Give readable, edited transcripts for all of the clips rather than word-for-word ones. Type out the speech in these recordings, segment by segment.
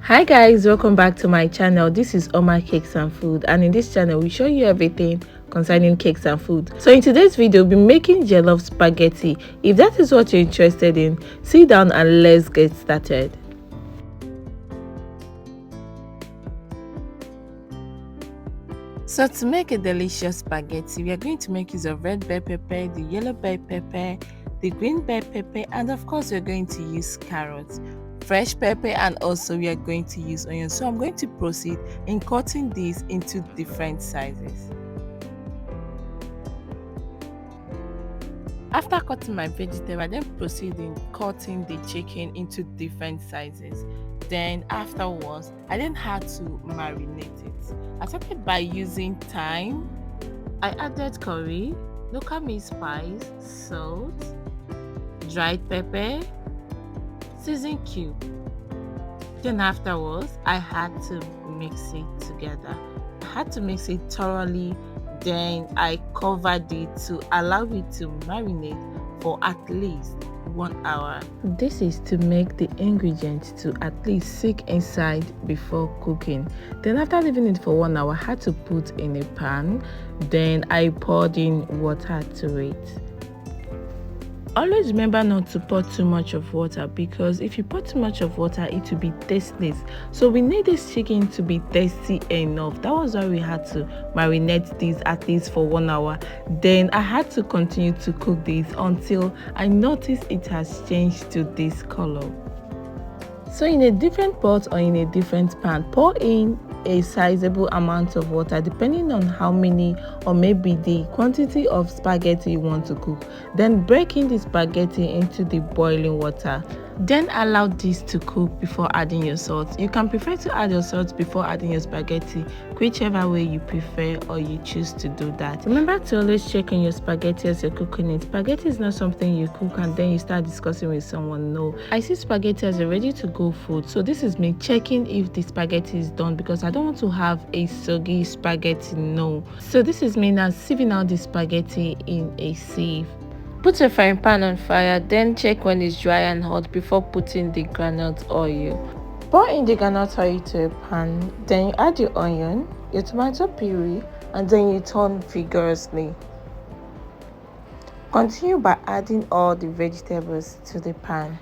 Hi guys, welcome back to my channel. This is Ouma Cakes and Food, and in this channel we show you everything concerning cakes and food. So in today's video we'll be making jollof spaghetti. If that is what you're interested in, sit down and let's get started. So to make a delicious spaghetti, we are going to make use of red bell pepper, the yellow bell pepper, the green bell pepper, and of course we're going to use carrots, fresh pepper, and also we are going to use onions. So I'm going to proceed in cutting these into different sizes. After cutting my vegetable, I then proceed in cutting the chicken into different sizes. Then afterwards, I then had to marinate it. I started by using thyme. I added curry, local meat spice, salt, dried pepper, season cube. Then afterwards, I had to mix it together. I had to mix it thoroughly. Then I covered it to allow it to marinate for at least 1 hour. This is to make the ingredients to at least sink inside before cooking. Then after leaving it for 1 hour, I had to put in a pan. Then I poured in water to it. Always remember not to pour too much of water, because if you pour too much of water it will be tasteless. So we need this chicken to be tasty enough. That was why we had to marinate this at least for 1 hour. Then I had to continue to cook this until I noticed it has changed to this color. So in a different pot or in a different pan, pour in a sizable amount of water depending on how many or maybe the quantity of spaghetti you want to cook. Then break in the spaghetti into the boiling water. Then allow this to cook before adding your salt. You can prefer to add your salt before adding your spaghetti, whichever way you prefer or you choose to do that. Remember to always check on your spaghetti as you're cooking it. Spaghetti is not something you cook and then you start discussing with someone. No, I see spaghetti as a ready to go food. So this is me checking if the spaghetti is done, because I don't want to have a soggy spaghetti. No. So this is me now sieving out the spaghetti in a sieve. Put a frying pan on fire, then check when it's dry and hot before putting the groundnut oil. Pour in the groundnut oil to a pan, then you add your onion, your tomato puree, and then you turn vigorously. Continue by adding all the vegetables to the pan.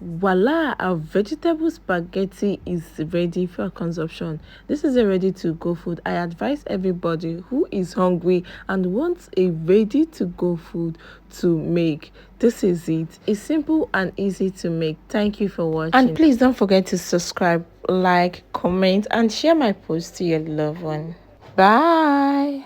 Voila, our vegetable spaghetti is ready for consumption. This is a ready to go food. I advise everybody who is hungry and wants a ready to go food to make. This is it. It's simple and easy to make. Thank you for watching, and please don't forget to subscribe, like, comment, and share my post to your loved one. Bye.